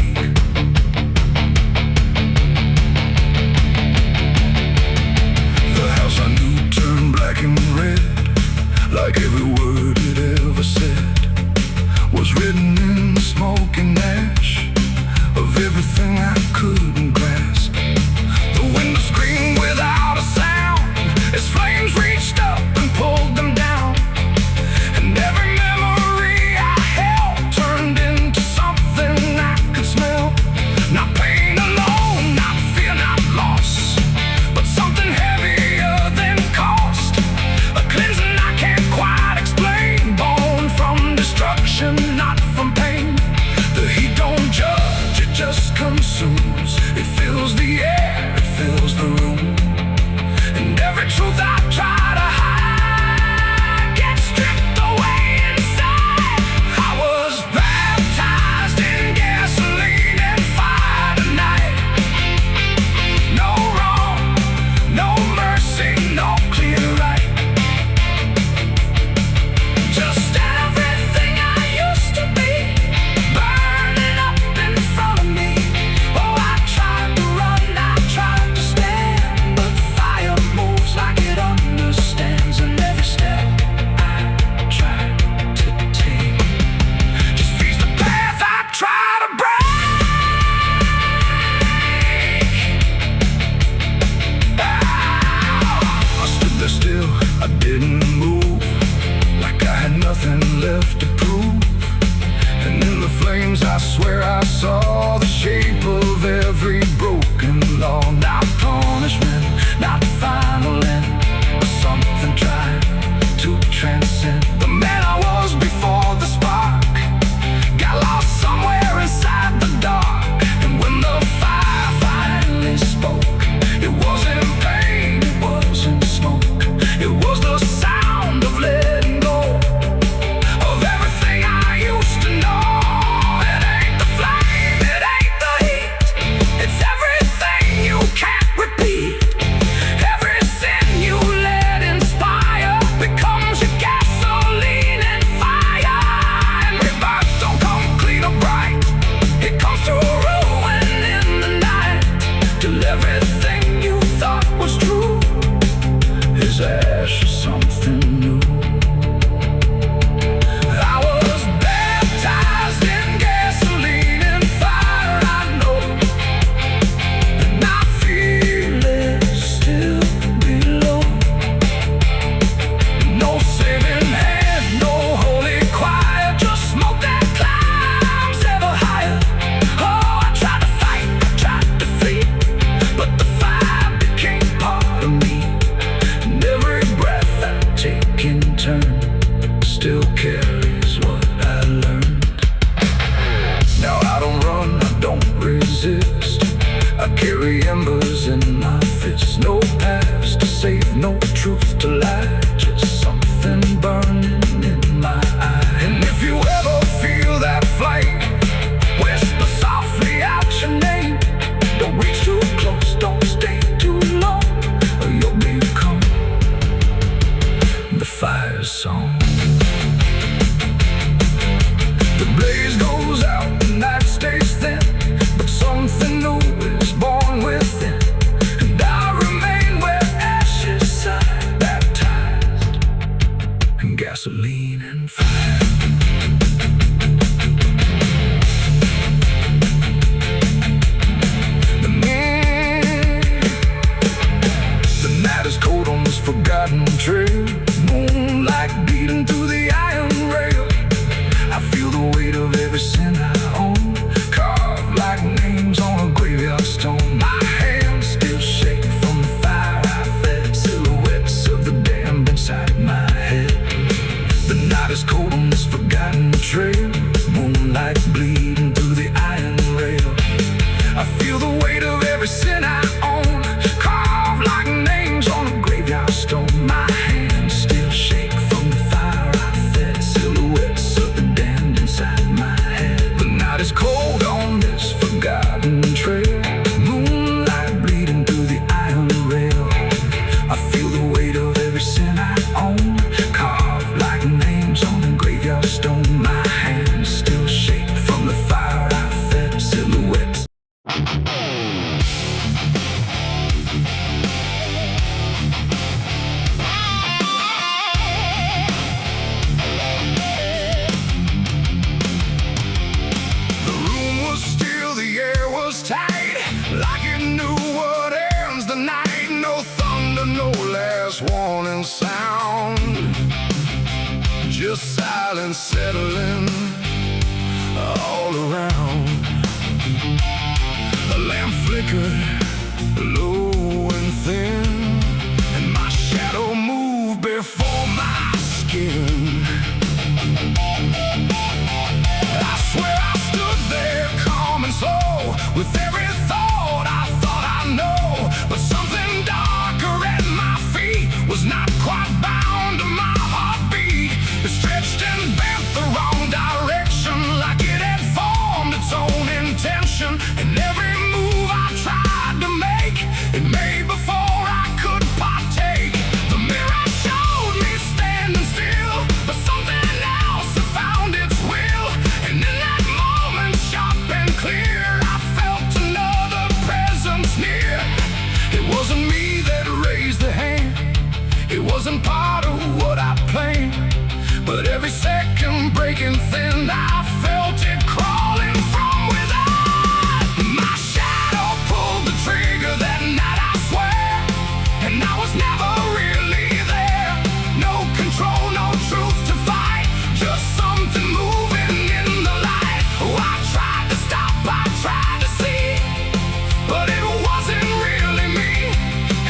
The house I knew turned black and red, like every word it ever said was written in the smoke and ash of everything I couldn't grasp. The window screamed without a sound as flames reached up and pulled them down. And every memory I held turned into something I could smell. Not pain alone, not fear, not loss, but something heavier than cost. A cleansing I can't quite explain, born from destruction, not from pain. The heat don't judge, it just consumes. It fills the air, it fills the room. And every truth I try to hide gets stripped away inside. I was baptized in gasoline and fire tonight. No wrong, no mercy, no clear right. Just everything I used to be, burning up in front of me. Oh, I tried to run, I tried to stand, Angry embers in my fists. No past to save, no truth to lie. Just something burning in my eye. And if you ever feel that flight, whisper softly out your name. Don't reach too close, don't stay too long, or you'll become the fire song. The blaze goes out, the night stays thin, but something new is born within. And I remain where ashes sigh, baptized in gasoline and fire. The night is cold on this forgotten trail. Moonlight beating through the iron rail. I feel the weight of every sin I own, carved like names on a graveyard stone. My hands still shake from the fire I fed, silhouettes of the damned inside my head. The night is cold on this forgotten trail. Moonlight bleeding through the iron rail. I feel the weight of every sin I own, carved like names on a graveyard stone. My hands still shake from the fire I fed, silhouettes of the damned inside my head. The night is cold on this forgotten trail. Moonlight bleeding through the iron rail. I feel the weight of every sin I own, carved like names on a graveyard stone. My hands still shake from the fire I fed, silhouettes. The room was still, the air was tight, like it knew what ends the night. No thunder, no last warning sound, just silence settling all around. The lamp flickered low and thin, and my shadow moved before my skin. I swear I stood there calm and slow, with every thought I know. But something darker at my feet was not quite bound to my heartbeat. It stretched and bent the wrong direction, like it had formed its own intention. And every move I tried to make, it made before I could partake. The mirror showed me standing still, but something else had found its will. And in that moment, sharp and clear, I felt another presence near. It wasn't me that raised the hand, it wasn't part of what I planned. But every second breaking thin, I felt it crawling from within. My shadow pulled the trigger that night, I swear, and I was never really there. No control, no truth to fight, just something moving in the light. Oh, I tried to stop, I tried to see, but it wasn't really me.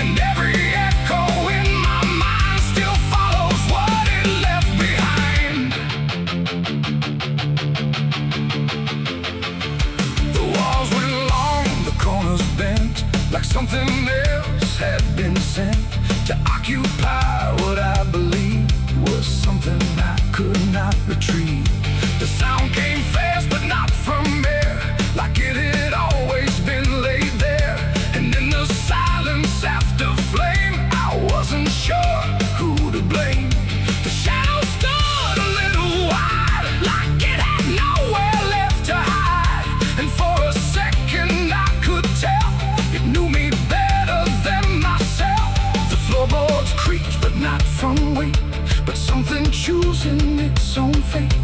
And every echo in my mind still follows what it left behind. The walls went long, the corners bent, like something else had been sent to occupy what I believed was something I could not retrieve. The sound came fast, but not from there, like it had always been laid there. And in the silence after flame, I wasn't sure who to blame. The shadow stood a little wide, like it had nowhere left to hide. And for a second I could tell it knew me better than myself. The floorboards creaked, but not from weight, but something choosing its own fate.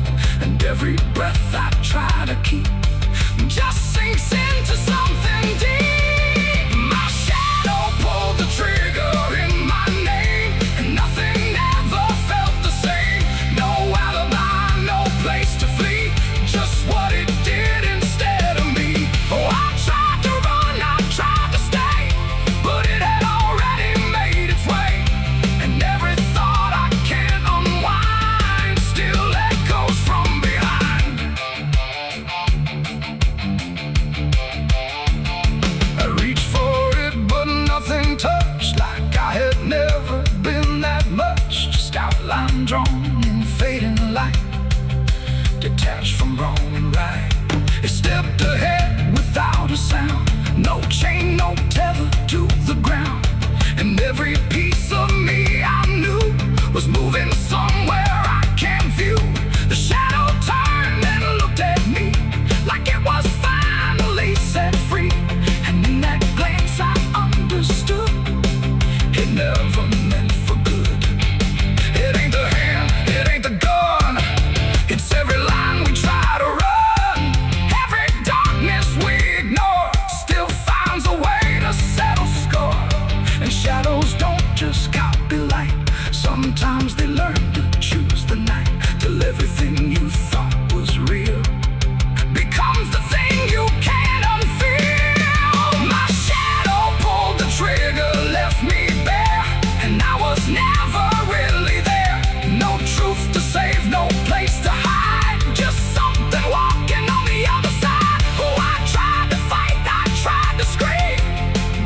stepped ahead without a sound. No chain, no tether to the ground. And every piece of me I knew was moving somewhere I can't view. The shadow turned and looked at me like it was finally set free. And in that glance I understood it never meant for good. It ain't the hand, it ain't the gun, it's every line we try to run. Every darkness we ignore still finds a way to settle score. And shadows don't just copy light, sometimes they learn to choose the night, till everything you thought was real becomes the thing you can't unfeel. My shadow pulled the trigger, left me bare, and I was never really there. No truth to save, no place to hide, just something walking on the other side. Oh, I tried to fight, I tried to scream,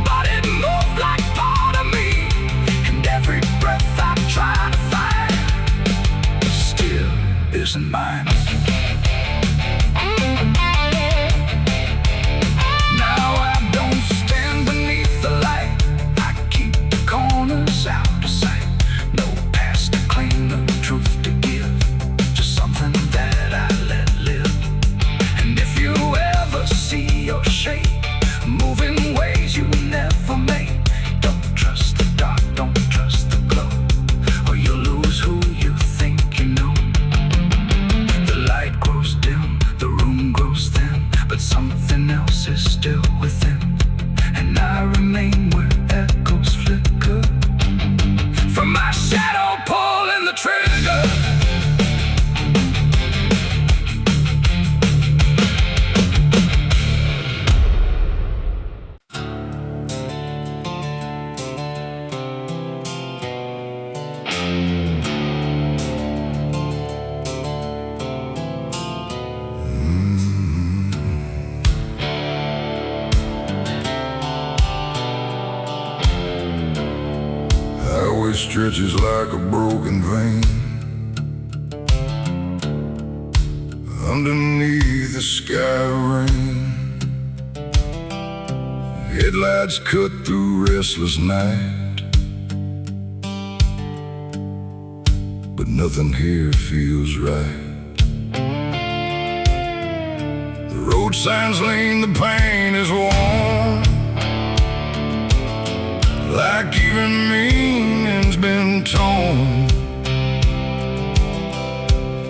but it moved like part of me. And every breath I try to fight still isn't mine. Now I don't stand beneath the light, I keep the corners out of sight. No past to claim, no truth to give, just something that I let live. And if you ever see your shape moving ways you never made, don't trust the dark, don't trust the glow, or you'll lose who you think you know. The light grows dim, the room grows thin, but something else is still within. And I remain where echoes flicker from my shadow pulling the trigger. Highway stretches like a broken vein underneath the sky rain. Headlights cut through restless night, but nothing here feels right. The road signs lean, the pain is warm, like even meaning's been torn.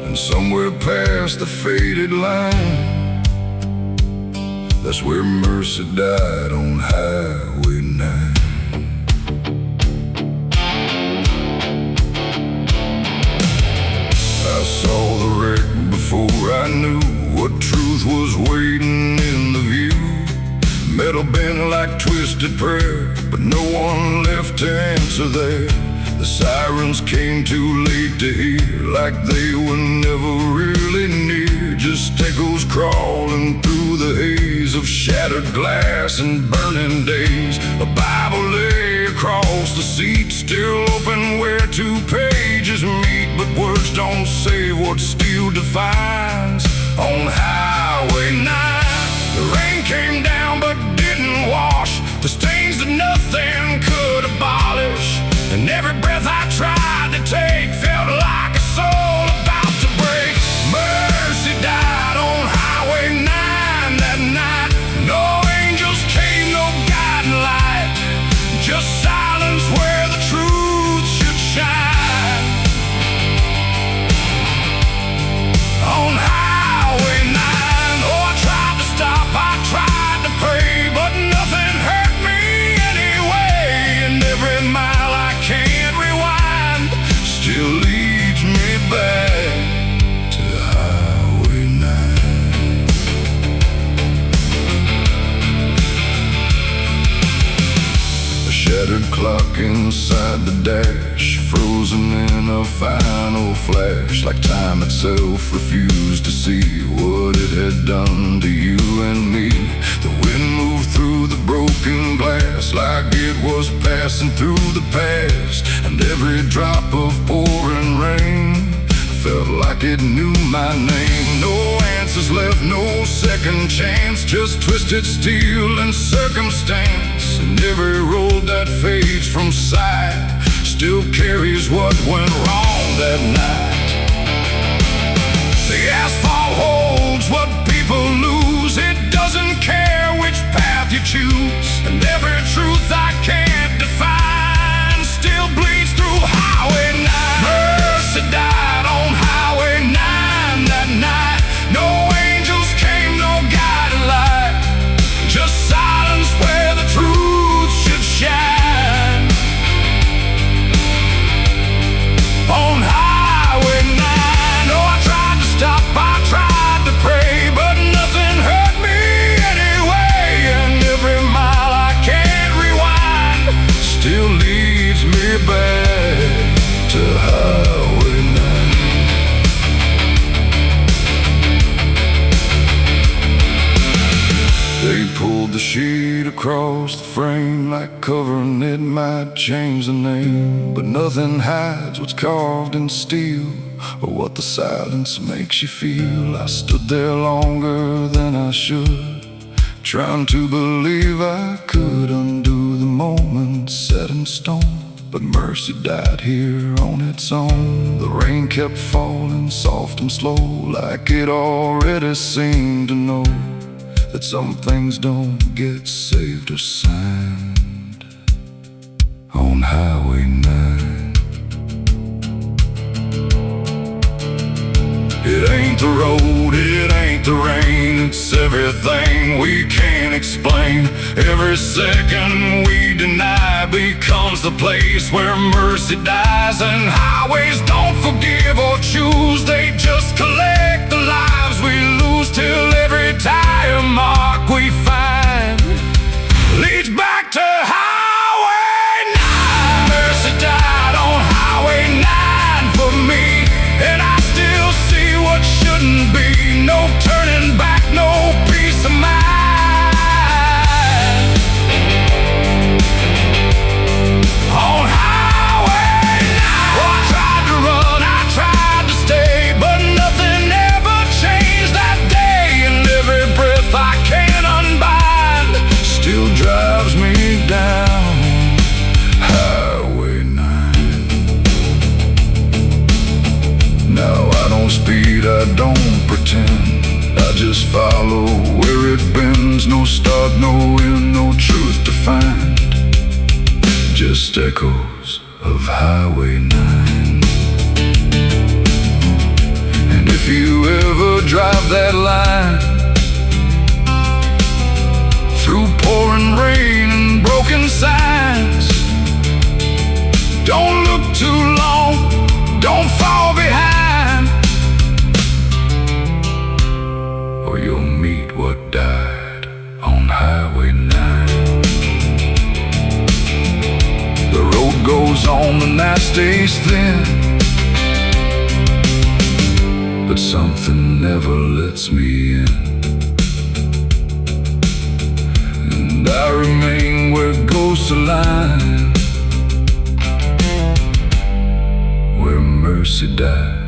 And somewhere past the faded line, that's where mercy died on Highway 9. I saw the wreck before I knew what truth was waiting in the view. Metal bent like twisted prayer, but no one left to answer there. The sirens came too late to hear, like they were never really near. Just echoes crawling through the haze of shattered glass and burning days. A Bible lay across the seat, still open where two pages meet. But words don't say what steel defines on Highway 9. The rain came down but didn't wash the stains that nothing could abolish. And every breath I tried to take felt like a soul about to break. Mercy died on Highway 9 that night. No angels came, no guiding light, just silence where the truth should shine. On Highway 9, oh, I tried to stop, I tried to pray, but nothing hurt me anyway. And every mile I can't rewind still leads me back to Highway 9. A shattered clock inside the dash, frozen in a final flash, like time itself refused to see what it had done to you and me. The wind moved through the broken glass like it was passing through the past, and every drop of pouring rain felt like it knew my name. No answers left, no second chance, just twisted steel and circumstance. And every road that fades from sight still carries what went wrong that night. The asphalt holds what people lose. It doesn't care which path you choose. And every truth I can't define still bleeds through Highway 9. Mercy died on Highway 9 that night. No angels came, no guiding light, just silence where the truth should shine. On Highway 9, oh, I tried to stop, I tried to pray, but nothing hurt me anyway. And every mile I can't rewind still leads me back to Highway 9. They pulled the sheet across the frame like covering it might change the name. But nothing hides what's carved in steel or what the silence makes you feel. I stood there longer than I should, trying to believe I could undo the moment set in stone. But mercy died here on its own. The rain kept falling soft and slow, like it already seemed to know that some things don't get saved or signed on Highway 9. It ain't the road, it ain't the rain, it's everything we can't explain. Every second we deny becomes the place where mercy dies. And highways don't forgive or choose, they just collect the lives we lose, till every tire mark we find leads back to Highway 9. Mercy died on Highway 9 for me, and I still see what shouldn't be. No turning back, no peace of mind. On Highway 9, oh, I tried to run, I tried to stay, but nothing ever changed that day. And every breath I can't unbind still drives me down Highway 9. Now I don't speed, I don't pretend, I just follow where it bends. No start, no end, no truth to find, just echoes of Highway 9. And if you ever drive that line through pouring rain and broken signs, don't look too long, don't fall behind, or you'll meet what died on Highway 9. The road goes on, the night stays thin, but something never lets me in. And I remain where ghosts align, where mercy died.